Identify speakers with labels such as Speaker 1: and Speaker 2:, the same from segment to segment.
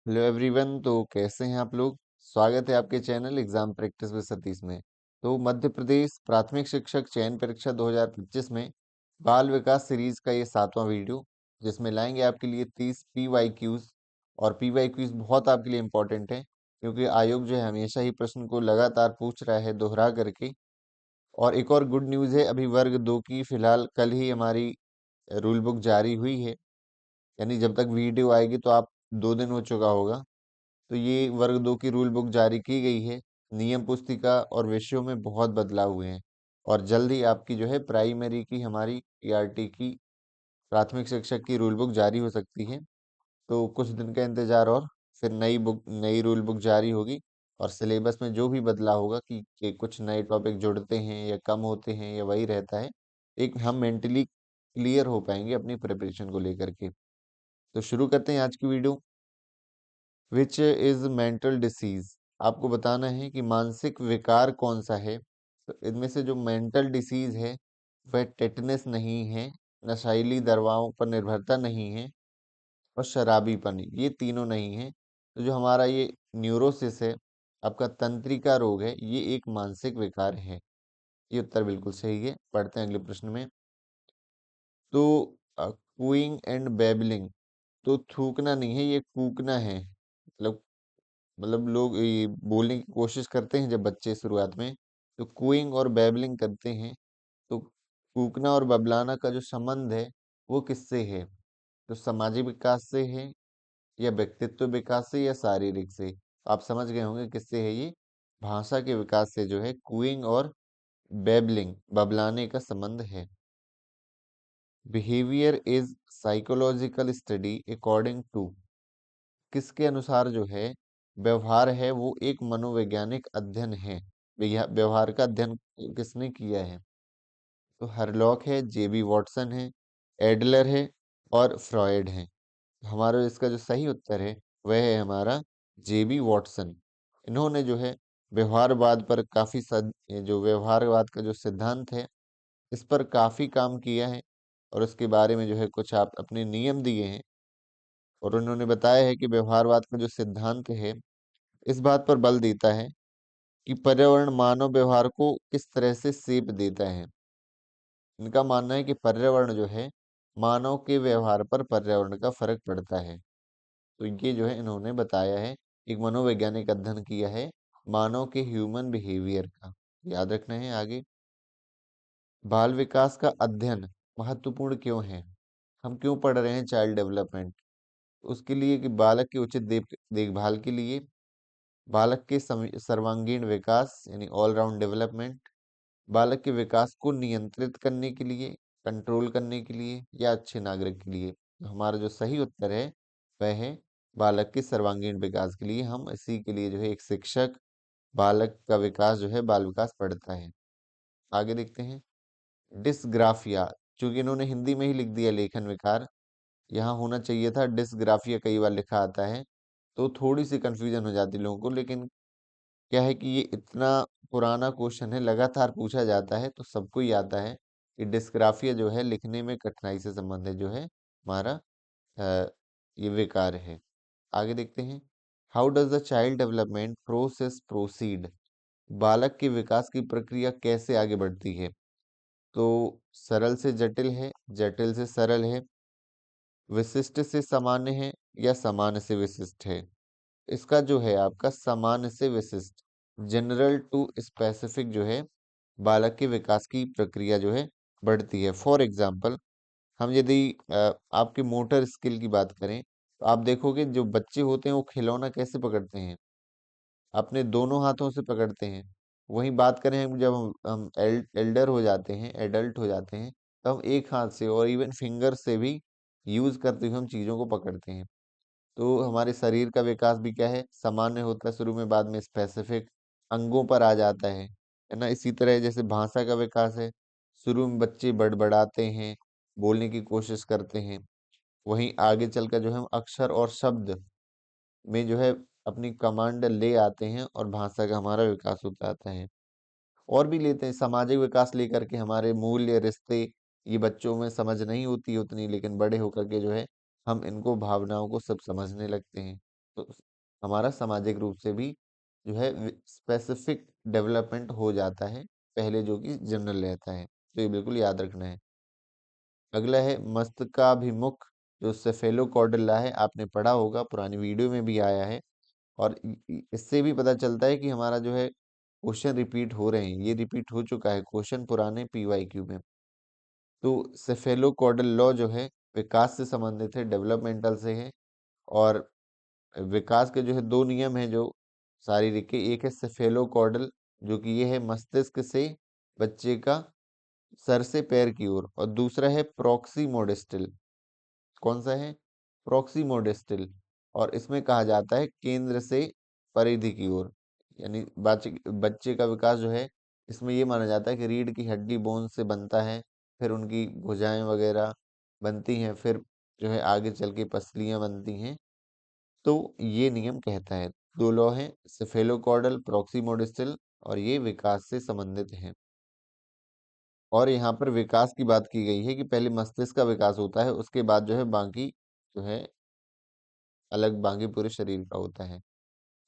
Speaker 1: Hello everyone. तो कैसे हैं आप लोग। स्वागत है आपके channel exam practice with Satish में। तो मध्य प्रदेश प्राथमिक शिक्षक चयन परीक्षा 2025 में बाल विकास सीरीज का ये 7वां वीडियो, जिसमें लाएंगे आपके लिए 30 PYQs। और PYQs बहुत आपके लिए इम्पोर्टेंट है, क्योंकि आयोग जो है हमेशा ही प्रश्न को लगातार पूछ रहा है दोहरा करके। और एक और गुड न्यूज़ है, अभी वर्ग 2 की फिलहाल कल ही हमारी रूल बुक जारी हुई है। यानी जब तक वीडियो आएगी तो आप 2 दिन हो चुका होगा। तो ये वर्ग 2 की रूल बुक जारी की गई है। नियम पुस्तिका और विषयों में बहुत बदलाव हुए हैं। और जल्द ही आपकी जो है प्राइमरी की हमारी PRT की प्राथमिक शिक्षक की रूल बुक जारी हो सकती है। तो कुछ दिन का इंतजार और फिर नई रूल बुक जारी होगी। और सिलेबस में जो भी बदलाव होगा कि कुछ नए टॉपिक जुड़ते हैं या कम होते हैं या वही रहता है, एक हम मेंटली क्लियर हो पाएंगे अपनी प्रिपरेशन को लेकर के। तो शुरू करते हैं आज की video. Which is mental disease. आपको बताना है कि मानसिक विकार कौन सा है। तो इनमें से जो मेंटल डिसीज है वह टेटनस नहीं है, नशीली दवाओं पर निर्भरता नहीं है, और शराबीपन, ये तीनों नहीं है। तो जो हमारा ये न्यूरोसिस है, आपका तंत्रिका रोग है, ये एक मानसिक विकार है। ये उत्तर बिल्कुल सही है। पढ़ते हैं अगले प्रश्न में। तो कूइंग एंड बेबलिंग, तो थूकना नहीं है, ये कूकना है। मतलब लोग ये बोलने की कोशिश करते हैं जब बच्चे शुरुआत में, तो कूइंग और बैबलिंग करते हैं। तो कूकना और बबलाना का जो संबंध है वो किससे है? तो सामाजिक विकास से है, या व्यक्तित्व विकास से, या शारीरिक से। आप समझ गए होंगे किससे है ये। भाषा के विकास से जो है कूइंग और बैबलिंग, बबलाने का संबंध है। Behaviour is psychological study according to, किसके अनुसार जो है व्यवहार है वो एक मनोवैज्ञानिक अध्ययन है। व्यवहार का अध्ययन किसने किया है? तो हरलॉक है, JB वॉटसन है, एडलर है, और फ्रॉयड है। हमारा इसका जो सही उत्तर है वह है हमारा JB वॉटसन। इन्होंने जो है व्यवहारवाद पर जो व्यवहारवाद का जो सिद्धांत है इस पर काफी काम किया है। और उसके बारे में जो है कुछ आप अपने नियम दिए हैं। और उन्होंने बताया है कि व्यवहारवाद का जो सिद्धांत है इस बात पर बल देता है कि पर्यावरण मानव व्यवहार को किस तरह से शेप देता है। इनका मानना है कि पर्यावरण जो है, मानव के व्यवहार पर पर्यावरण का फर्क पड़ता है। तो ये जो है इन्होंने बताया है, एक मनोवैज्ञानिक अध्ययन किया है मानव के ह्यूमन बिहेवियर का। याद रखना है आगे। बाल विकास का अध्ययन महत्वपूर्ण क्यों है? हम क्यों पढ़ रहे हैं चाइल्ड डेवलपमेंट? उसके लिए कि बालक की उचित देखभाल के लिए, बालक के सर्वांगीण विकास यानी ऑल राउंड डेवलपमेंट, बालक के विकास को नियंत्रित करने के लिए, कंट्रोल करने के लिए, या अच्छे नागरिक के लिए। तो हमारा जो सही उत्तर है वह है बालक के सर्वांगीण विकास के लिए। हम इसी के लिए जो है एक शिक्षक बालक का विकास जो है बाल विकास पढ़ता है। आगे देखते हैं। डिस्ग्राफिया, चूंकि इन्होंने हिंदी में ही लिख दिया लेखन विकार, यहाँ होना चाहिए था डिस्ग्राफिया, कई बार लिखा आता है तो थोड़ी सी कंफ्यूजन हो जाती है लोगों को। लेकिन क्या है कि ये इतना पुराना क्वेश्चन है, लगातार पूछा जाता है, तो सबको ही आता है कि डिस्ग्राफिया जो है लिखने में कठिनाई से संबंधित जो है हमारा ये विकार है। आगे देखते हैं। How does the child development process proceed, बालक के विकास की प्रक्रिया कैसे आगे बढ़ती है? तो सरल से जटिल है, जटिल से सरल है, विशिष्ट से सामान्य है, या सामान्य से विशिष्ट है? इसका जो है आपका सामान्य से विशिष्ट, जनरल टू स्पेसिफिक जो है बालक के विकास की प्रक्रिया जो है बढ़ती है। फॉर एग्जाम्पल, हम यदि आपके मोटर स्किल की बात करें तो आप देखोगे जो बच्चे होते हैं वो खिलौना कैसे पकड़ते हैं? अपने दोनों हाथों से पकड़ते हैं। वहीं बात करें हम, जब हम एल्डर हो जाते हैं, एडल्ट हो जाते हैं, तो हम एक हाथ से और इवन फिंगर से भी यूज करते हुए हम चीजों को पकड़ते हैं। तो हमारे शरीर का विकास भी क्या है, सामान्य होता है शुरू में, बाद में स्पेसिफिक अंगों पर आ जाता है ना। इसी तरह जैसे भाषा का विकास है, शुरू में बच्चे बड़बड़ाते हैं, बोलने की कोशिश करते हैं, वहीं आगे चलकर जो है हम अक्षर और शब्द में जो है अपनी कमांड ले आते हैं और भाषा का हमारा विकास होता आता है। और भी लेते हैं सामाजिक विकास लेकर के, हमारे मूल्य रिश्ते, ये बच्चों में समझ नहीं होती उतनी, लेकिन बड़े होकर के जो है हम इनको भावनाओं को सब समझने लगते हैं। तो हमारा सामाजिक रूप से भी जो है स्पेसिफिक डेवलपमेंट हो जाता है, पहले जो कि जनरल रहता है। तो ये बिल्कुल याद रखना है। अगला है मस्तिष्काभिमुख जो सेफेलोकॉर्डेला है, आपने पढ़ा होगा, पुरानी वीडियो में भी आया है। और इससे भी पता चलता है कि हमारा जो है क्वेश्चन रिपीट हो रहे हैं, ये रिपीट हो चुका है क्वेश्चन पुराने पीवाईक्यू में। तो सेफेलोकॉर्डल लॉ जो है विकास से संबंधित है, डेवलपमेंटल से है। और विकास के जो है दो नियम है जो शारीरिक के, एक है सेफेलोकॉर्डल जो कि ये है मस्तिष्क से बच्चे का सर से पैर की ओर, और दूसरा है प्रॉक्सिमोडिस्टल। कौन सा है? प्रॉक्सिमोडिस्टल। और इसमें कहा जाता है केंद्र से परिधि की ओर, यानी बच्चे बच्चे का विकास जो है इसमें ये माना जाता है कि रीढ़ की हड्डी बोन से बनता है, फिर उनकी भुजाएं वगैरह बनती हैं, फिर जो है आगे चल के पसलियां बनती हैं। तो ये नियम कहता है, दो लॉ हैं, सेफेलोकॉर्डल, प्रॉक्सिमोडिस्टल, और ये विकास से संबंधित हैं। और यहाँ पर विकास की बात की गई है कि पहले मस्तिष्क का विकास होता है, उसके बाद जो है बाकी जो है अलग बाकी पूरे शरीर का होता है।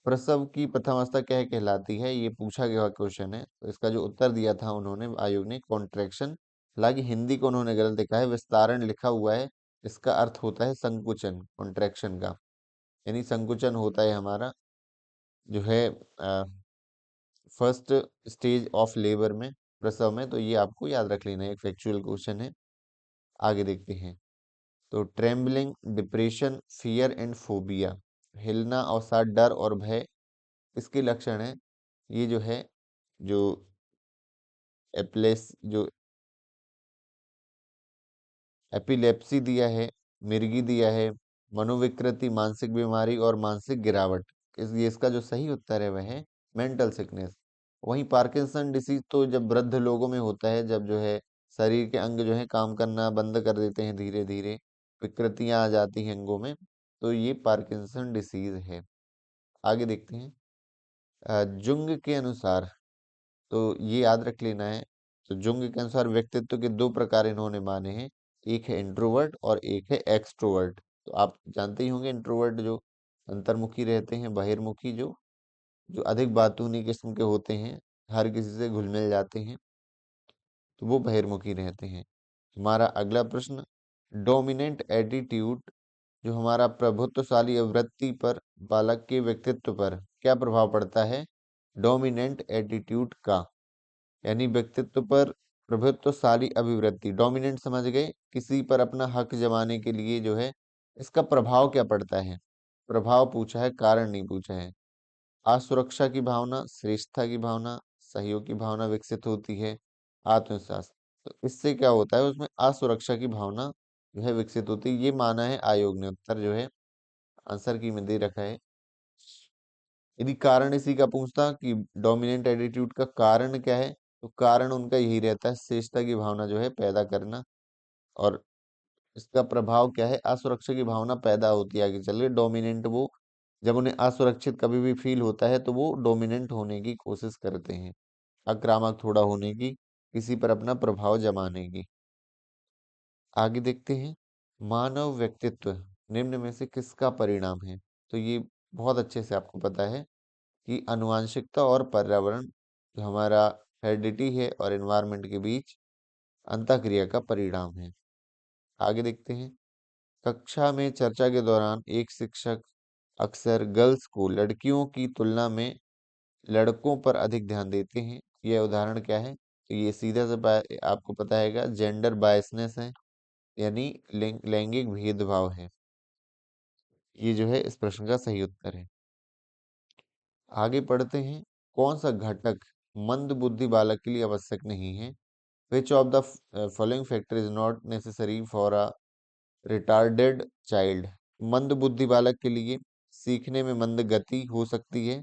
Speaker 1: प्रसव की प्रथमावस्था क्या कहलाती है, ये पूछा गया क्वेश्चन है। तो इसका जो उत्तर दिया था उन्होंने, आयोग ने, कॉन्ट्रैक्शन। हालांकि हिंदी को उन्होंने गलत लिखा है, विस्तारण लिखा हुआ है। इसका अर्थ होता है संकुचन, कॉन्ट्रैक्शन का, यानी संकुचन होता है हमारा जो है फर्स्ट स्टेज ऑफ लेबर में, प्रसव में। तो ये आपको याद रख लेना है, एक फैक्चुअल क्वेश्चन है। आगे देखते हैं। तो trembling, depression, fear and phobia, हिलना, अवसाद, डर और भय, इसके लक्षण है। ये जो है जो एप्लेस जो एपिलेप्सी दिया है, मिर्गी दिया है, मनोविकृति, मानसिक बीमारी और मानसिक गिरावट, ये इसका जो सही उत्तर है वह है मेंटल सिकनेस। वहीं पार्किंसन डिसीज तो जब वृद्ध लोगों में होता है, जब जो है शरीर के अंग जो है काम करना बंद कर देते हैं, धीरे धीरे विकृतियां आ जाती हैं अंगों में, तो ये पार्किंसन डिसीज है। आगे देखते हैं। जुंग के अनुसार, तो ये याद रख लेना है। तो जुंग के अनुसार व्यक्तित्व के दो प्रकार इन्होंने माने हैं, एक है इंट्रोवर्ट और एक है एक्सट्रोवर्ट। तो आप जानते ही होंगे, इंट्रोवर्ट जो अंतर्मुखी रहते हैं, बहिर्मुखी जो जो अधिक बातूनी किस्म के होते हैं, हर किसी से घुल मिल जाते हैं, तो वो बहिर्मुखी रहते हैं। हमारा अगला प्रश्न, डोमिनेंट एटीट्यूड जो हमारा प्रभुत्वशाली वृत्ति पर, बालक के व्यक्तित्व पर क्या प्रभाव पड़ता है? डोमिनेंट एटीट्यूड का, यानी व्यक्तित्व पर प्रभुत्वशाली अभिवृत्ति, डोमिनेंट समझ गए, किसी पर अपना हक जमाने के लिए जो है इसका प्रभाव क्या पड़ता है? प्रभाव पूछा है, कारण नहीं पूछा है। असुरक्षा की भावना, श्रेष्ठता की भावना, सहयोग की भावना विकसित होती है, आत्मविश्वास। तो इससे क्या होता है, उसमें असुरक्षा की भावना जो है विकसित होती है, ये माना है आयोग ने। उत्तर जो है आंसर की में दे रखा है। यदि कारण इसी का पूछता कि डोमिनेंट एटीट्यूड का कारण क्या है, तो कारण उनका यही रहता है, श्रेष्ठता की भावना जो है पैदा करना। और इसका प्रभाव क्या है, असुरक्षा की भावना पैदा होती है आगे चल के। डोमिनेंट वो, जब उन्हें असुरक्षित कभी भी फील होता है तो वो डोमिनेंट होने की कोशिश करते हैं, आक्रामक थोड़ा होने की, किसी पर अपना प्रभाव जमाने की। आगे देखते हैं। मानव व्यक्तित्व निम्न में से किसका परिणाम है? तो ये बहुत अच्छे से आपको पता है कि आनुवांशिकता और पर्यावरण, जो हमारा हेरिडिटी है और एनवायरनमेंट के बीच अंतःक्रिया का परिणाम है। आगे देखते हैं। कक्षा में चर्चा के दौरान एक शिक्षक अक्सर गर्ल्स को लड़कियों की तुलना में लड़कों पर अधिक ध्यान देते हैं, यह उदाहरण क्या है? तो ये सीधा सा आपको पता हैगा, जेंडर बायसनेस है, यानी लैंगिक भेदभाव है। ये जो है इस प्रश्न का सही उत्तर है। आगे पढ़ते हैं। कौन सा घटक मंद बुद्धि बालक के लिए आवश्यक नहीं है? विच of the following factor is not necessary for a retarded child? मंद बुद्धि बालक के लिए सीखने में मंद गति हो सकती है,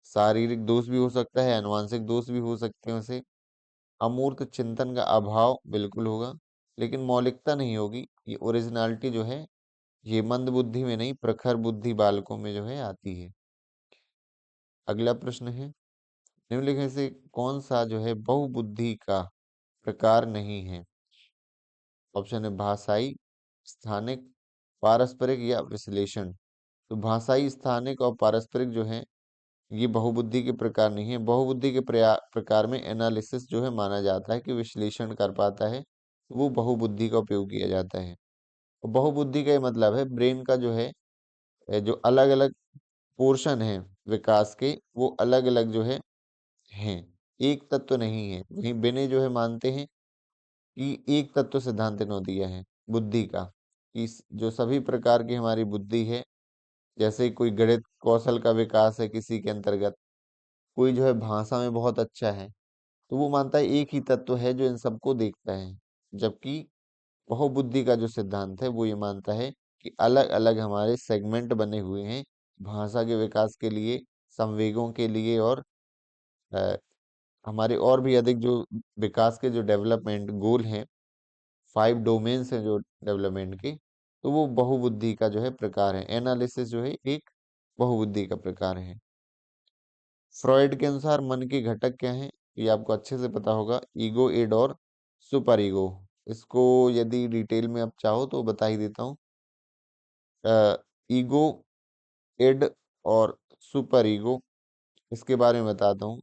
Speaker 1: शारीरिक दोष भी हो सकता है, आनुवंशिक दोष भी हो सकते हैं उसे, अमूर्त चिंतन का अभाव बिल्कुल होगा, लेकिन मौलिकता नहीं होगी। ये ओरिजिनलिटी जो है ये मंद बुद्धि में नहीं, प्रखर बुद्धि बालकों में जो है आती है। अगला प्रश्न है, निम्नलिखित में से कौन सा जो है बहुबुद्धि का प्रकार नहीं है? ऑप्शन है भाषाई, स्थानिक, पारस्परिक या विश्लेषण। तो भाषाई, स्थानिक और पारस्परिक जो है ये बहुबुद्धि के प्रकार नहीं है। बहुबुद्धि के प्रकार में एनालिसिस जो है माना जाता है कि विश्लेषण कर पाता है, वो बहुबुद्धि का उपयोग किया जाता है। और बहुबुद्धि का ये मतलब है ब्रेन का जो है जो अलग अलग पोर्शन है विकास के, वो अलग अलग जो है हैं, एक तत्व नहीं है। वहीं बिने जो है मानते हैं कि एक तत्व सिद्धांत इन्हों दिया है बुद्धि का, कि जो सभी प्रकार की हमारी बुद्धि है, जैसे कोई गणित कौशल का विकास है किसी के अंतर्गत, कोई जो है भाषा में बहुत अच्छा है, तो वो मानता है एक ही तत्व है जो इन सबको देखता है। जबकि बहुबुद्धि का जो सिद्धांत है वो ये मानता है कि अलग अलग हमारे सेगमेंट बने हुए हैं भाषा के विकास के लिए, संवेगों के लिए, और अ, हमारे और भी अधिक जो विकास के जो डेवलपमेंट गोल हैं, 5 डोमेन्स हैं जो डेवलपमेंट के, तो वो बहुबुद्धि का जो है प्रकार है। एनालिसिस जो है एक बहुबुद्धि का प्रकार है। फ्रॉइड के अनुसार मन के घटक क्या हैं? ये आपको अच्छे से पता होगा, ईगो, इड और सुपर ईगो। इसको यदि डिटेल में आप चाहो तो बता ही देता हूँ। ईगो, इड और सुपर ईगो, इसके बारे में बताता हूँ।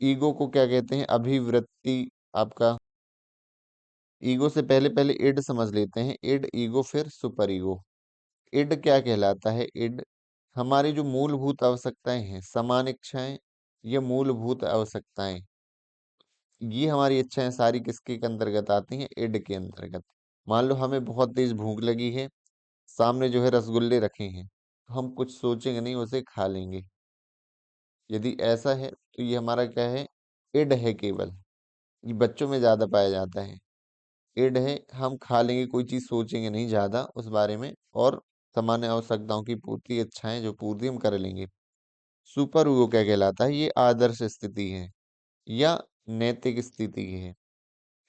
Speaker 1: ईगो को क्या कहते हैं? अभिवृत्ति आपका। ईगो से पहले पहले इड समझ लेते हैं। इड, ईगो, फिर सुपर ईगो। इड क्या कहलाता है? इड हमारी जो मूलभूत आवश्यकताएं हैं, समान इच्छाएं, ये मूलभूत आवश्यकताएं, ये हमारी इच्छाएं सारी किसके के अंतर्गत आती हैं? इड के अंतर्गत। मान लो हमें बहुत तेज भूख लगी है, सामने जो है रसगुल्ले रखे हैं, तो हम कुछ सोचेंगे नहीं, उसे खा लेंगे। यदि ऐसा है तो ये हमारा क्या है? इड है केवल। ये बच्चों में ज्यादा पाया जाता है। इड है, हम खा लेंगे, कोई चीज सोचेंगे नहीं ज्यादा उस बारे में, और सामान्य आवश्यकताओं की पूर्ति, इच्छाएं जो पूर्ति हम कर लेंगे। सुपर ईगो क्या कहलाता है? ये आदर्श स्थिति है या नैतिक स्थिति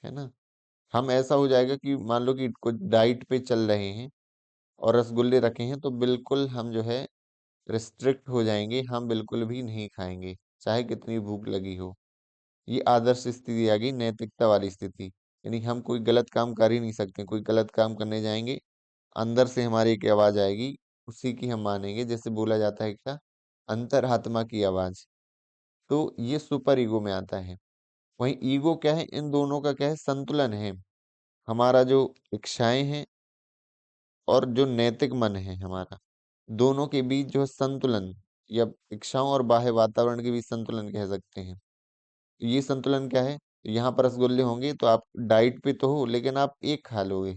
Speaker 1: है ना। हम ऐसा हो जाएगा कि मान लो कि कुछ डाइट पे चल रहे हैं और रसगुल्ले रखे हैं, तो बिल्कुल हम जो है रिस्ट्रिक्ट हो जाएंगे, हम बिल्कुल भी नहीं खाएंगे चाहे कितनी भूख लगी हो। ये आदर्श स्थिति आ गई, नैतिकता वाली स्थिति। यानी हम कोई गलत काम कर ही नहीं सकते। कोई गलत काम करने जाएंगे, अंदर से हमारी एक आवाज आएगी, उसी की हम मानेंगे। जैसे बोला जाता है क्या? अंतरात्मा की आवाज। तो ये सुपर ईगो में आता है। वहीं ईगो क्या है? इन दोनों का क्या है? संतुलन है। हमारा जो इच्छाएं हैं और जो नैतिक मन है हमारा, दोनों के बीच जो है संतुलन, या इच्छाओं और बाह्य वातावरण के बीच संतुलन कह सकते हैं। ये संतुलन क्या है? यहाँ पर रसगुल्ले होंगे तो आप डाइट पे तो हो, लेकिन आप एक खा लोगे,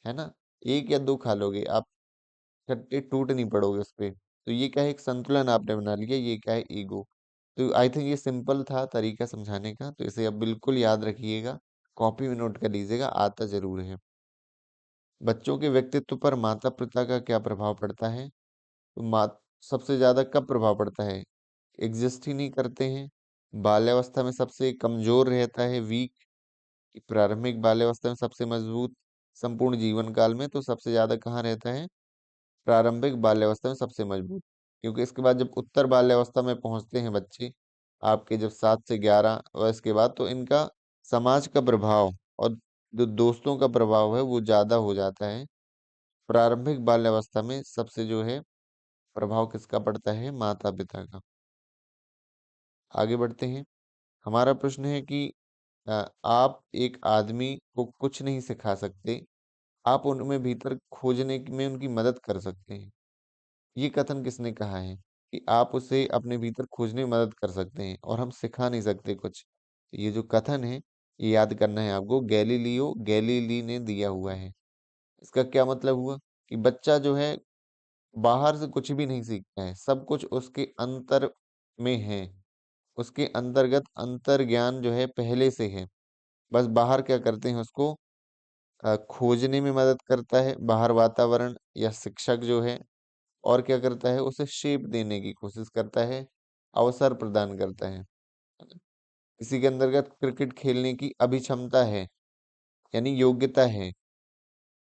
Speaker 1: है ना, एक या दो खा लोगे, आप इकट्ठे टूट नहीं पड़ोगे उस पे। तो ये क्या है? एक संतुलन आपने बना लिया। ये क्या है? ईगो। तो आई थिंक ये सिंपल था तरीका समझाने का, तो इसे अब बिल्कुल याद रखिएगा, कॉपी में नोट कर लीजिएगा, आता जरूर है। बच्चों के व्यक्तित्व पर माता पिता का क्या प्रभाव पड़ता है? तो सबसे ज्यादा कब प्रभाव पड़ता है? एग्जिस्ट ही नहीं करते हैं, बाल्यावस्था में सबसे कमजोर रहता है, वीक, प्रारंभिक बाल्यावस्था में सबसे मजबूत, संपूर्ण जीवन काल में तो सबसे ज्यादा कहाँ रहता है? प्रारंभिक बाल्यावस्था में सबसे मजबूत। क्योंकि इसके बाद जब उत्तर बाल्यावस्था में पहुंचते हैं बच्चे, आपके जब 7 से 11 वर्ष के बाद, तो इनका समाज का प्रभाव और जो दोस्तों का प्रभाव है वो ज्यादा हो जाता है। प्रारंभिक बाल्यावस्था में सबसे जो है प्रभाव किसका पड़ता है? माता पिता का। आगे बढ़ते हैं। हमारा प्रश्न है कि आप एक आदमी को कुछ नहीं सिखा सकते, आप उनमें भीतर खोजने में उनकी मदद कर सकते हैं। ये कथन किसने कहा है? कि आप उसे अपने भीतर खोजने में मदद कर सकते हैं और हम सिखा नहीं सकते कुछ। ये जो कथन है, ये याद करना है आपको, गैलीलियो गैलीली ने दिया हुआ है। इसका क्या मतलब हुआ? कि बच्चा जो है बाहर से कुछ भी नहीं सीखता है, सब कुछ उसके अंतर में है, उसके अंतर्गत अंतर ज्ञान जो है पहले से है। बस बाहर क्या करते हैं, उसको खोजने में मदद करता है, बाहर वातावरण या शिक्षक जो है, और क्या करता है? उसे शेप देने की कोशिश करता है, अवसर प्रदान करता है। किसी के अंतर्गत क्रिकेट खेलने की अभिक्षमता है, यानी योग्यता है,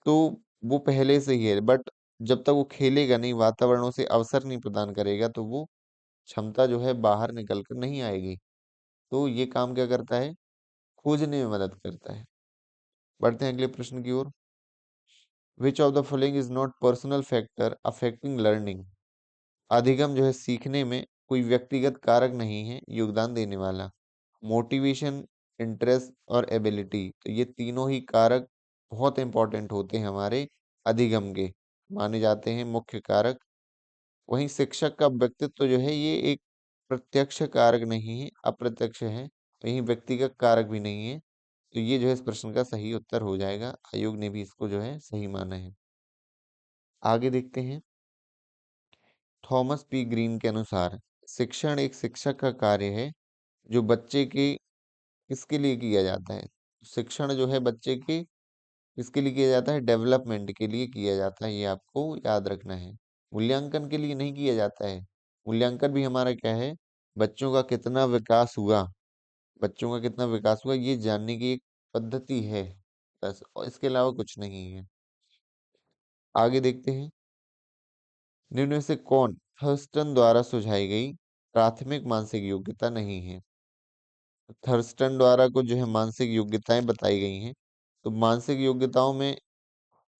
Speaker 1: तो वो पहले से ही है, बट जब तक वो खेलेगा नहीं, वातावरणों से अवसर नहीं प्रदान करेगा, तो वो क्षमता जो है बाहर निकल कर नहीं आएगी। तो ये काम क्या करता है? खोजने में मदद करता है। बढ़ते हैं अगले प्रश्न की ओर। Which of the following is not personal factor affecting learning? अधिगम जो है सीखने में कोई व्यक्तिगत कारक नहीं है योगदान देने वाला। मोटिवेशन, इंटरेस्ट और एबिलिटी, तो ये तीनों ही कारक बहुत इंपॉर्टेंट होते हैं हमारे अधिगम के, माने जाते हैं मुख्य कारक। वहीं शिक्षक का व्यक्तित्व जो है ये एक प्रत्यक्ष कारक नहीं है, अप्रत्यक्ष है। वहीं व्यक्तिगत कारक भी नहीं है। तो ये जो है इस प्रश्न का सही उत्तर हो जाएगा। आयोग ने भी इसको जो है सही माना है। आगे देखते हैं। थॉमस पी ग्रीन के अनुसार शिक्षण एक शिक्षक का कार्य है जो बच्चे के किसके लिए किया जाता है। शिक्षण जो है बच्चे के किसके लिए किया जाता है, डेवलपमेंट के लिए किया जाता है, ये आपको याद रखना है। मूल्यांकन के लिए नहीं किया जाता है। मूल्यांकन भी हमारा क्या है, बच्चों का कितना विकास हुआ, बच्चों का कितना विकास हुआ ये जानने की एक पद्धति है बस, और इसके अलावा कुछ नहीं है। आगे देखते हैं। निम्न में से कौन थर्स्टन द्वारा सुझाई गई प्राथमिक मानसिक योग्यता नहीं है। थर्स्टन द्वारा कुछ जो है मानसिक योग्यताएं बताई गई हैं। तो मानसिक योग्यताओं में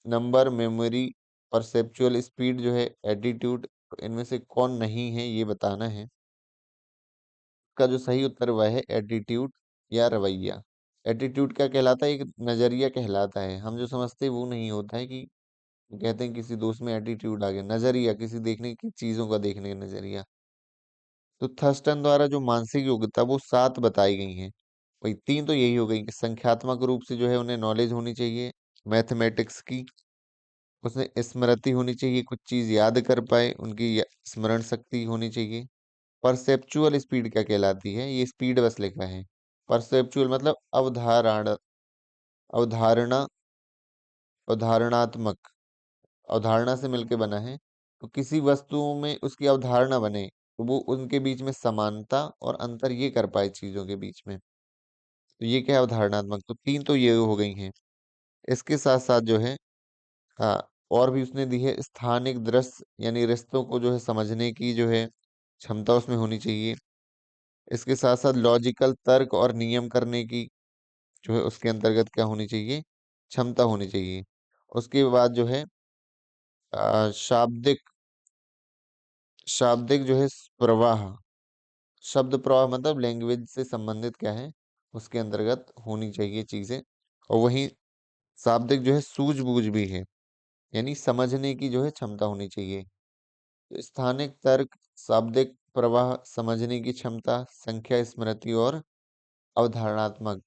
Speaker 1: नंबर, मेमोरी, परसेप्चुअल स्पीड जो है, एटीट्यूड, इनमें से कौन नहीं है ये बताना है। का जो सही उत्तर वह है एटीट्यूड या रवैया। एटीट्यूड क्या कहलाता है, एक नजरिया कहलाता है। हम जो समझते हैं वो नहीं होता है कि कहते हैं किसी दोस्त में एटीट्यूड आ गया, नजरिया किसी देखने की चीजों का देखने का नजरिया। तो थर्स्टन द्वारा जो मानसिक योग्यता वो 7 बताई गई हैं। वही 3 तो यही हो गई कि संख्यात्मक रूप से जो है उन्हें नॉलेज होनी चाहिए मैथमेटिक्स की, उसमें स्मृति होनी चाहिए, कुछ चीज याद कर पाए, उनकी स्मरण शक्ति होनी चाहिए। परसेप्चुअल स्पीड क्या कहलाती है, ये स्पीड बस लिखा है। परसेप्चुअल मतलब अवधारणा, अवधारणात्मक, अवधारणा से मिलके बना है। तो किसी वस्तु में उसकी अवधारणा बने तो वो उनके बीच में समानता और अंतर ये कर पाए चीजों के बीच में। तो ये क्या है, अवधारणात्मक। तो 3 तो ये हो गई हैं। इसके साथ साथ जो है, हाँ, और भी उसने दी है स्थानिक दृश्य, यानी रिश्तों को जो है समझने की जो है क्षमता उसमें होनी चाहिए। इसके साथ साथ लॉजिकल तर्क और नियम करने की जो है उसके अंतर्गत क्या होनी चाहिए, क्षमता होनी चाहिए। उसके बाद जो है शाब्दिक, शाब्दिक जो है प्रवाह, शब्द प्रवाह मतलब लैंग्वेज से संबंधित क्या है उसके अंतर्गत होनी चाहिए चीजें। और वहीं शाब्दिक जो है सूझबूझ भी है, यानी समझने की जो है क्षमता होनी चाहिए। तो स्थानिक तर्क, शाब्दिक प्रवाह, समझने की क्षमता, संख्या स्मृति और अवधारणात्मक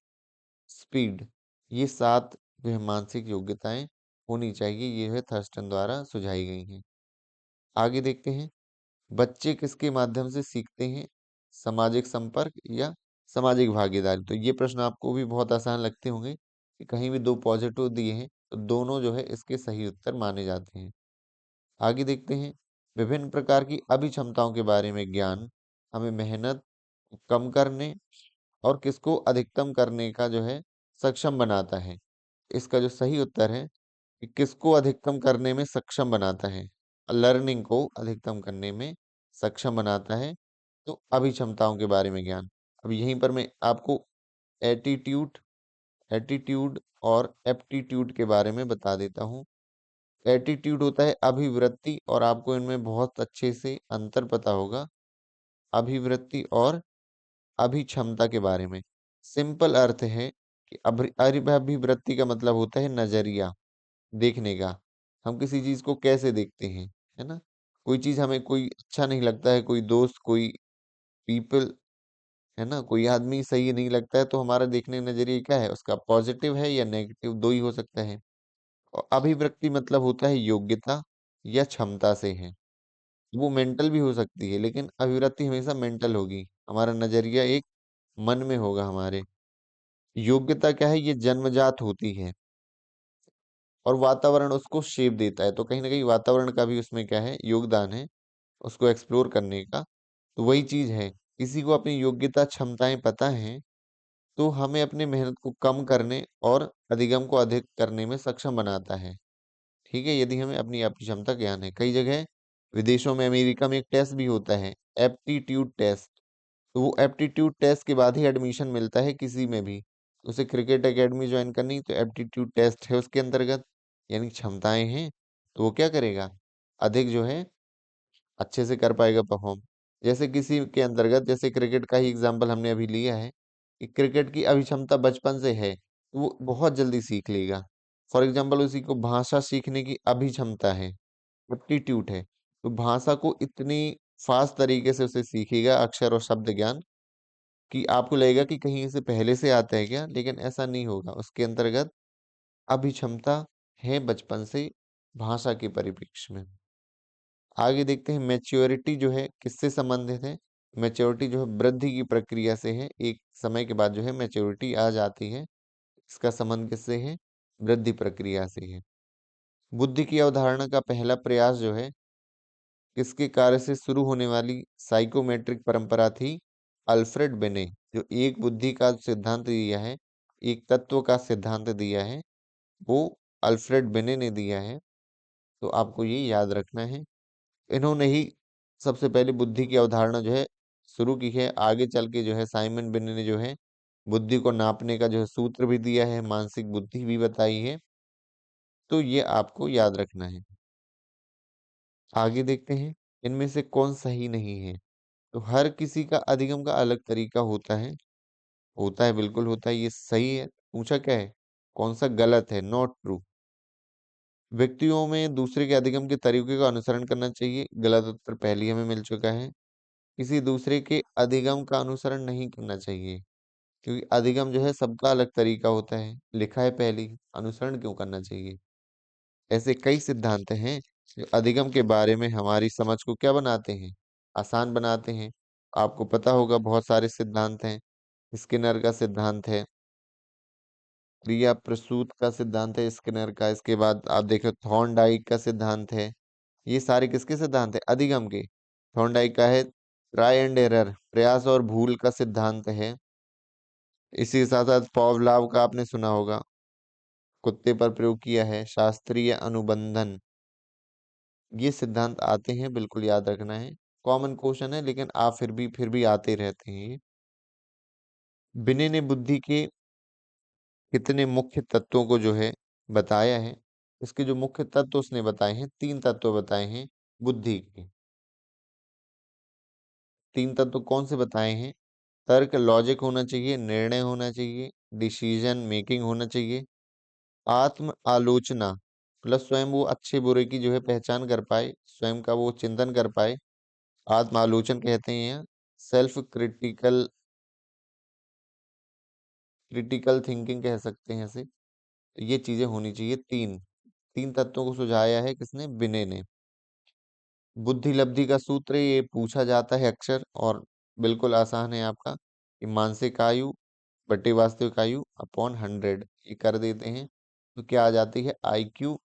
Speaker 1: स्पीड, ये 7 जो है मानसिक योग्यताएं होनी चाहिए, ये है थर्स्टन द्वारा सुझाई गई हैं। आगे देखते हैं। बच्चे किसके माध्यम से सीखते हैं, सामाजिक संपर्क या सामाजिक भागीदारी। तो ये प्रश्न आपको भी बहुत आसान लगते होंगे कि कहीं भी 2 पॉजिटिव दिए हैं तो दोनों जो है इसके सही उत्तर माने जाते हैं। आगे देखते हैं। विभिन्न प्रकार की अभिक्षमताओं के बारे में ज्ञान हमें मेहनत कम करने और किसको अधिकतम करने का जो है सक्षम बनाता है। इसका जो सही उत्तर है कि किसको अधिकतम करने में सक्षम बनाता है, लर्निंग को अधिकतम करने में सक्षम बनाता है। तो अभिक्षमताओं के बारे में ज्ञान। अब यहीं पर मैं आपको एटीट्यूड, एटीट्यूड और एप्टीट्यूड के बारे में बता देता हूँ। एटीट्यूड होता है अभिवृत्ति, और आपको इनमें बहुत अच्छे से अंतर पता होगा, अभिवृत्ति और अभिक्षमता के बारे में। सिंपल अर्थ है कि अभिवृत्ति का मतलब होता है नजरिया देखने का। हम किसी चीज को कैसे देखते हैं, है ना। कोई चीज हमें कोई अच्छा नहीं लगता है, कोई दोस्त, कोई पीपल, है ना, कोई आदमी सही नहीं लगता है, तो हमारा देखने का नजरिया क्या है, उसका पॉजिटिव है या नेगेटिव, दो ही हो सकता है। और अभिव्यक्ति मतलब होता है योग्यता या क्षमता से है। वो मेंटल भी हो सकती है, लेकिन अभिव्यक्ति हमेशा मेंटल होगी। हमारा नजरिया एक मन में होगा हमारे। योग्यता क्या है, ये जन्मजात होती है और वातावरण उसको शेप देता है। तो कहीं ना कहीं वातावरण का भी उसमें क्या है, योगदान है उसको एक्सप्लोर करने का। तो वही चीज है, किसी को अपनी योग्यता क्षमताएं पता है तो हमें अपनी मेहनत को कम करने और अधिगम को अधिक करने में सक्षम बनाता है। ठीक है, यदि हमें अपनी आपकी क्षमता ज्ञान है। कई जगह विदेशों में, अमेरिका में एक टेस्ट भी होता है, एप्टीट्यूड टेस्ट। तो वो एप्टीट्यूड टेस्ट के बाद ही एडमिशन मिलता है किसी में भी। उसे क्रिकेट एकेडमी ज्वाइन करनी तो एप्टीट्यूड टेस्ट है उसके अंतर्गत, यानी क्षमताएं हैं, तो वो क्या करेगा, अधिक जो है अच्छे से कर पाएगा परफॉर्म। जैसे किसी के अंतर्गत, जैसे क्रिकेट का ही एग्जांपल हमने अभी लिया है कि क्रिकेट की अभिक्षमता बचपन से है, तो वो बहुत जल्दी सीख लेगा। फॉर एग्जांपल उसी को भाषा सीखने की अभिक्षमता है, एप्टीट्यूड है, तो भाषा को इतनी फास्ट तरीके से उसे सीखेगा, अक्षर और शब्द ज्ञान, कि आपको लगेगा कि कहीं इसे पहले से आता है क्या, लेकिन ऐसा नहीं होगा। उसके अंतर्गत अभिक्षमता है बचपन से भाषा के परिप्रेक्ष्य में। आगे देखते हैं मैच्योरिटी जो है किससे संबंधित है। मैच्योरिटी जो है वृद्धि की प्रक्रिया से है, एक समय के बाद जो है मैच्योरिटी आ जाती है। इसका संबंध किससे है? वृद्धि प्रक्रिया से है। बुद्धि की अवधारणा का पहला प्रयास जो है किसके कार्य से शुरू होने वाली साइकोमेट्रिक परंपरा थी? अल्फ्रेड बेने, जो एक बुद्धि का सिद्धांत दिया है, एक तत्व का सिद्धांत दिया है, वो अल्फ्रेड बेने ने दिया है। तो आपको ये याद रखना है। इन्होंने ही सबसे पहले बुद्धि की अवधारणा जो है शुरू की है। आगे चल के जो है साइमन बिन्ने ने जो है बुद्धि को नापने का जो है सूत्र भी दिया है, मानसिक बुद्धि भी बताई है। तो ये आपको याद रखना है। आगे देखते हैं इनमें से कौन सही नहीं है। तो हर किसी का अधिगम का अलग तरीका होता है। होता है, बिल्कुल होता है, ये सही है। पूछा क्या है? कौन सा गलत है? Not true. व्यक्तियों में दूसरे के अधिगम के तरीके का अनुसरण करना चाहिए। गलत उत्तर पहले ही हमें मिल चुका है। किसी दूसरे के अधिगम का अनुसरण नहीं करना चाहिए, क्योंकि अधिगम जो है सबका अलग तरीका होता है। लिखा है पहले ही, अनुसरण क्यों करना चाहिए? ऐसे कई सिद्धांत हैं जो अधिगम के बारे में हमारी समझ को क्या बनाते हैं? आसान बनाते हैं। आपको पता होगा बहुत सारे सिद्धांत हैं। स्किनर का सिद्धांत है, क्रिया प्रसूत का सिद्धांत है स्किनर का। इसके बाद आप देखो थॉर्नडाइक का सिद्धांत है। ये सारे किसके सिद्धांत है? अधिगम के। थॉर्नडाइक का है ट्राई एंड एरर, प्रयास और भूल का सिद्धांत है। इसी के साथ साथ पॉवलाव का आपने सुना होगा, कुत्ते पर प्रयोग किया है, शास्त्रीय अनुबंधन। ये सिद्धांत आते हैं, बिल्कुल याद रखना है। कॉमन क्वेश्चन है, लेकिन आप फिर भी आते रहते हैं ये। बिने ने बुद्धि के कितने मुख्य तत्वों को जो है बताया है? इसके जो मुख्य तत्व उसने बताए हैं, 3 तत्व बताए हैं बुद्धि के। 3 तत्व कौन से बताए हैं? तर्क, लॉजिक होना चाहिए, निर्णय होना चाहिए, डिसीजन मेकिंग होना चाहिए, आत्म आलोचना, मतलब स्वयं वो अच्छे बुरे की जो है पहचान कर पाए, स्वयं का वो चिंतन कर पाए, आत्म आलोचन कहते हैं यहाँ। सेल्फ क्रिटिकल क्रिटिकल थिंकिंग कह सकते हैं इसे। ये चीजें होनी चाहिए। तीन तत्वों को सुझाया है किसने? बिने ने। बुद्धि लब्धि का सूत्र ये पूछा जाता है अक्सर, और बिल्कुल आसान है आपका, कि मानसिक आयु बटे वास्तविक आयु अपॉन 100, ये कर देते हैं तो क्या आ जाती है? IQ,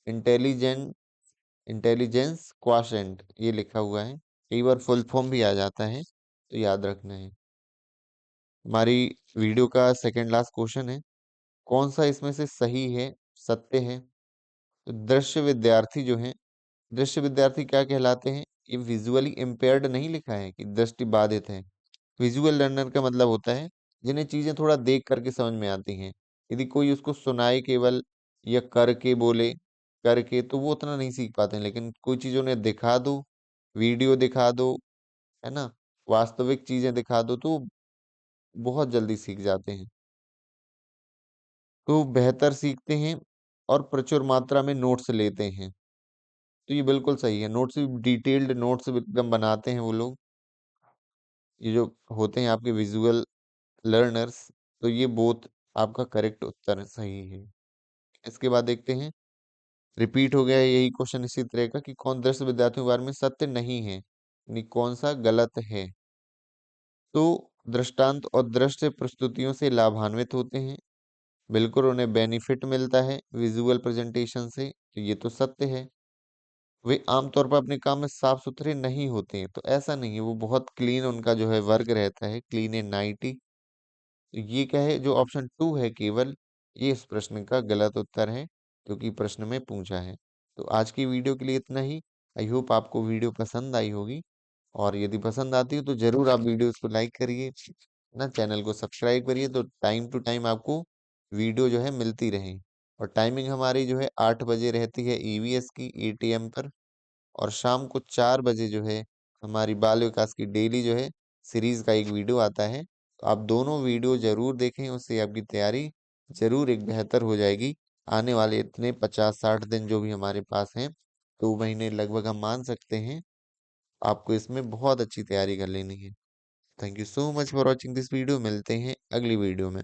Speaker 1: इंटेलिजेंट इंटेलिजेंस क्वाशेंट, ये लिखा हुआ है। कई बार फुल फॉर्म भी आ जाता है, तो याद रखना है। हमारी वीडियो का सेकंड लास्ट क्वेश्चन है, कौन सा इसमें से सही है, सत्य है? तो दृश्य विद्यार्थी जो है, दृश्य विद्यार्थी क्या कहलाते हैं? ये विजुअली इम्पेयर्ड नहीं लिखा है कि दृष्टि बाधित है। विजुअल लर्नर का मतलब होता है जिन्हें चीजें थोड़ा देख करके समझ में आती हैं। यदि कोई उसको सुनाए केवल या करके बोले, करके, तो वो उतना नहीं सीख पाते हैं। लेकिन कोई चीज उन्हें दिखा दो, वीडियो दिखा दो, है ना, वास्तविक चीजें दिखा दो, तो बहुत जल्दी सीख जाते हैं। तो बेहतर सीखते हैं और प्रचुर मात्रा में नोट्स लेते हैं। तो ये बिल्कुल सही है। नोट्स, डिटेल्ड नोट्स एकदम बनाते हैं वो लोग, ये जो होते हैं आपके विजुअल लर्नर्स। तो ये बोथ आपका करेक्ट उत्तर सही है। इसके बाद देखते हैं, रिपीट हो गया है यही क्वेश्चन इसी तरह का, कि कौन दृश्य विद्यार्थियों के बारे में सत्य नहीं है, यानी कौन सा गलत है? तो दृष्टांत और दृश्य प्रस्तुतियों से लाभान्वित होते हैं, बिल्कुल उन्हें बेनिफिट मिलता है विजुअल प्रेजेंटेशन से, तो ये तो सत्य है। वे आमतौर पर अपने काम में साफ सुथरे नहीं होते हैं, तो ऐसा नहीं है, वो बहुत क्लीन उनका जो है वर्क रहता है, क्लीन एंड नाइटी। तो ये क्या है? जो ऑप्शन 2 है केवल, ये इस प्रश्न का गलत उत्तर है, क्योंकि प्रश्न में पूछा है। तो आज की वीडियो के लिए इतना ही। आई होप आपको वीडियो पसंद आई होगी, और यदि पसंद आती हो तो जरूर आप वीडियो को लाइक करिए, ना चैनल को सब्सक्राइब करिए, तो टाइम टू टाइम आपको वीडियो जो है मिलती रहे। और टाइमिंग हमारी जो है 8 बजे रहती है EVS की ATM पर, और शाम को 4 बजे जो है हमारी बाल विकास की डेली जो है सीरीज का एक वीडियो आता है। तो आप दोनों वीडियो जरूर देखें, उससे आपकी तैयारी जरूर एक बेहतर हो जाएगी। आने वाले इतने 50-60 दिन जो भी हमारे पास हैं, 2 महीने लगभग हम मान सकते हैं, आपको इसमें बहुत अच्छी तैयारी कर लेनी है। Thank you so much for watching this video. मिलते हैं अगली वीडियो में।